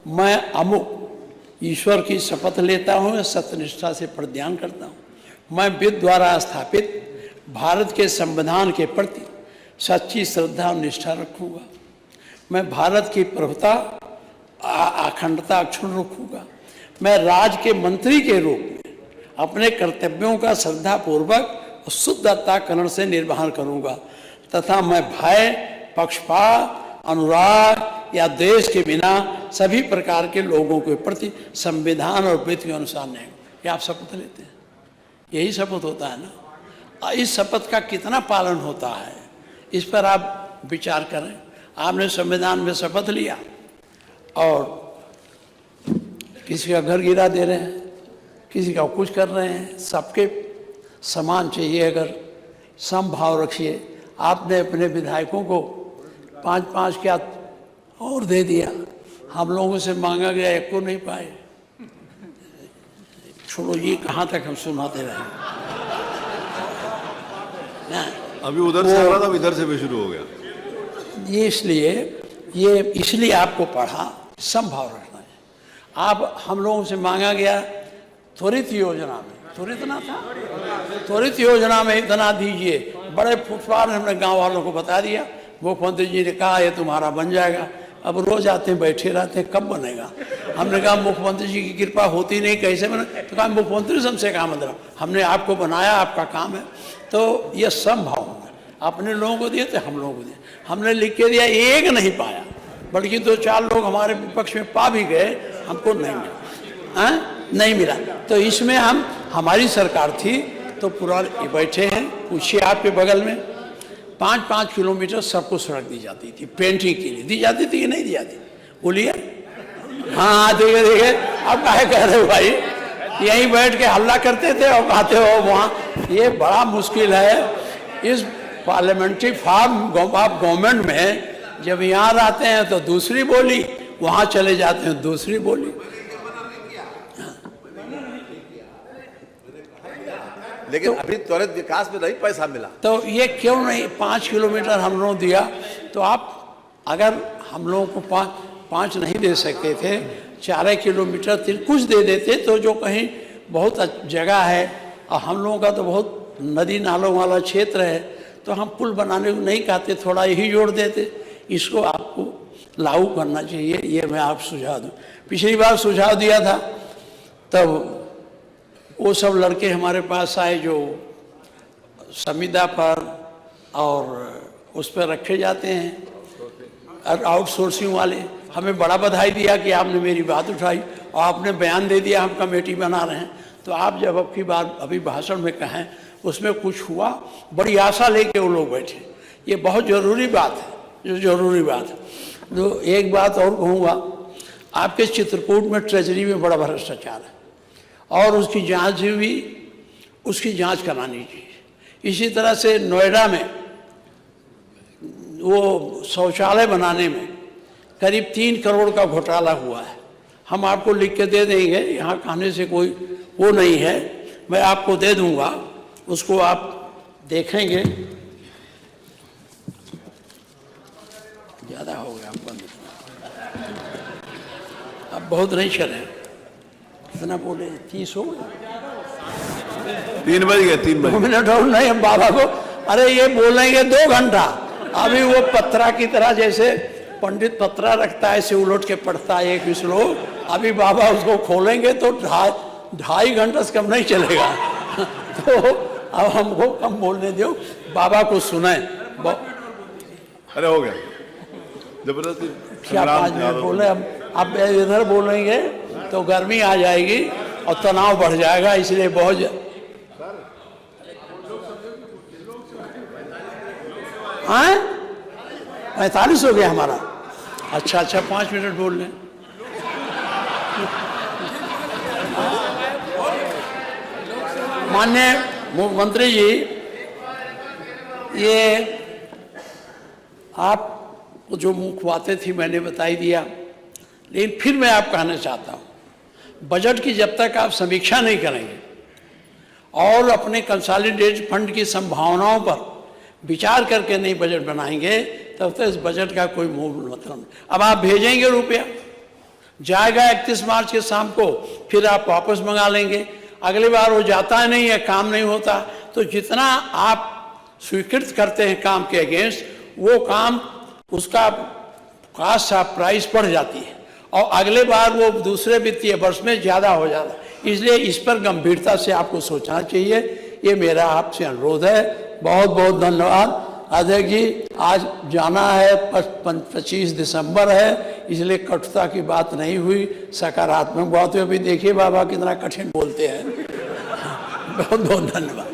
मैं अमुक ईश्वर की शपथ लेता हूँ, सत्यनिष्ठा से प्रतिज्ञान करता हूँ। मैं विधि द्वारा स्थापित भारत के संविधान के प्रति सच्ची श्रद्धा और निष्ठा रखूँगा। मैं भारत की प्रभुता अखंडता अक्षुण्ण रखूँगा। मैं राज के मंत्री के रूप में अपने कर्तव्यों का श्रद्धापूर्वक और शुद्ध अंतःकरण से निर्वहन करूँगा तथा मैं भय, पक्षपात, अनुराग या देश के बिना सभी प्रकार के लोगों के प्रति संविधान और विधि के अनुसार नहीं। ये आप शपथ लेते हैं, यही शपथ होता है ना। इस शपथ का कितना पालन होता है इस पर आप विचार करें। आपने संविधान में शपथ लिया और किसी का घर गिरा दे रहे हैं, किसी का कुछ कर रहे हैं, सबके समान चाहिए। अगर समभाव रखिए। आपने अपने विधायकों को 5-5 क्या और दे दिया, हम लोगों से मांगा गया एक को नहीं पाए। छोड़ो, ये कहाँ तक हम सुनाते रहे। अभी उधर से आ रहा था, इधर से भी शुरू हो गया। ये इसलिए आपको पढ़ा, संभाव रखना है। आप हम लोगों से मांगा गया त्वरित योजना में, त्वरित ना था, त्वरित योजना में इतना दीजिए। बड़े फुटपाथ हमने गांव वालों को बता दिया। मुख्यमंत्री जी ने कहा ये तुम्हारा बन जाएगा। अब रोज आते हैं, बैठे रहते हैं, कब बनेगा। हमने कहा मुख्यमंत्री जी की कृपा होती नहीं, कैसे बने। तो कहा मुख्यमंत्री से हमसे क्या मतलब, हमने आपको बनाया, आपका काम है। तो ये संभव है। अपने लोगों को दिए तो हम लोगों को दिए। हमने लिख के दिया, एक नहीं पाया, बल्कि 2-4 लोग हमारे विपक्ष में पा भी गए, हमको नहीं मिला, नहीं मिला। तो इसमें हमारी सरकार थी तो पूरा बैठे हैं। पूछिए आपके बगल में 5-5 किलोमीटर सबको सड़क दी जाती थी, पेंटिंग के लिए दी जाती थी कि नहीं दी जाती, बोलिए। हाँ देखे अब काहे कह रहे हो भाई, यहीं बैठ के हल्ला करते थे और आते हो वहाँ। ये बड़ा मुश्किल है इस पार्लियामेंट्री फॉर्म ऑफ गवर्नमेंट में। जब यहाँ रहते हैं तो दूसरी बोली, वहाँ चले जाते हैं दूसरी बोली। लेकिन तो, अभी त्वरित विकास में नहीं पैसा मिला, तो ये क्यों नहीं 5 किलोमीटर हम लोगों दिया। तो आप अगर हम लोगों को 5 नहीं दे सकते थे, 4 किलोमीटर कुछ दे देते तो जो कहीं बहुत जगह है और हम लोगों का तो बहुत नदी नालों वाला क्षेत्र है, तो हम पुल बनाने को नहीं कहते, थोड़ा यही जोड़ देते। इसको आपको लागू करना चाहिए, ये मैं आप सुझाव दूँ। पिछली बार सुझाव दिया था तब वो सब लड़के हमारे पास आए जो संविदा पर और उस पर रखे जाते हैं और आउटसोर्सिंग वाले। हमें बड़ा बधाई दिया कि आपने मेरी बात उठाई और आपने बयान दे दिया हम कमेटी बना रहे हैं। तो आप जब अब की बार अभी भाषण में कहें उसमें कुछ हुआ, बड़ी आशा लेके वो लोग बैठे। ये बहुत ज़रूरी बात है, जो ज़रूरी बात है। तो एक बात और कहूँगा, आपके चित्रकूट में ट्रेजरी में बड़ा भ्रष्टाचार है और उसकी जांच हुई, उसकी जांच करानी चाहिए। इसी तरह से नोएडा में वो शौचालय बनाने में करीब 3 करोड़ का घोटाला हुआ है। हम आपको लिख के दे देंगे, यहाँ कहने से कोई वो नहीं है, मैं आपको दे दूँगा, उसको आप देखेंगे। ज़्यादा हो गया आपको, अब बहुत नहीं चले, कितना बोले 30 हो गए, 3 बज गए, 3 बज 2 मिनट और नहीं। हम बाबा को अरे ये बोलेंगे 2 घंटा। अभी वो पत्रा की तरह, जैसे पंडित पत्रा रखता है ऐसे उलट के पढ़ता है एक श्लोक, अभी बाबा उसको खोलेंगे तो 2.5 घंटा से कम नहीं चलेगा। तो अब हमको कम बोलने दो, बाबा को सुने। अरे हो गया जबरदस्ती, क्या 5 मिनट बोले। अब इधर बोलेंगे तो गर्मी आ जाएगी और तनाव बढ़ जाएगा, इसलिए बहुत। हाँ 45 हो गया हमारा। अच्छा 5 मिनट बोल लें। माननीय मुख्यमंत्री जी, ये आप जो मुख्य बातें थी मैंने बताई दिया, लेकिन फिर मैं आप कहना चाहता हूँ, बजट की जब तक आप समीक्षा नहीं करेंगे और अपने कंसोलिडेटेड फंड की संभावनाओं पर विचार करके नहीं बजट बनाएंगे, तब तक इस बजट का कोई मूल मतलब नहीं। अब आप भेजेंगे रुपया, जाएगा 31 मार्च के शाम को, फिर आप वापस मंगा लेंगे। अगली बार वो जाता नहीं है, काम नहीं होता। तो जितना आप स्वीकृत करते हैं काम के अगेंस्ट, वो काम उसका कास्ट ऑफ प्राइस बढ़ जाती है और अगले बार वो दूसरे वित्तीय वर्ष में ज़्यादा हो जाता है। इसलिए इस पर गंभीरता से आपको सोचना चाहिए। ये मेरा आपसे अनुरोध है। बहुत बहुत धन्यवाद। अध्यक्ष जी, आज जाना है, 25 दिसंबर है, इसलिए कटुता की बात नहीं हुई, सकारात्मक बात हुई। अभी देखिए बाबा कितना कठिन बोलते हैं। बहुत बहुत धन्यवाद।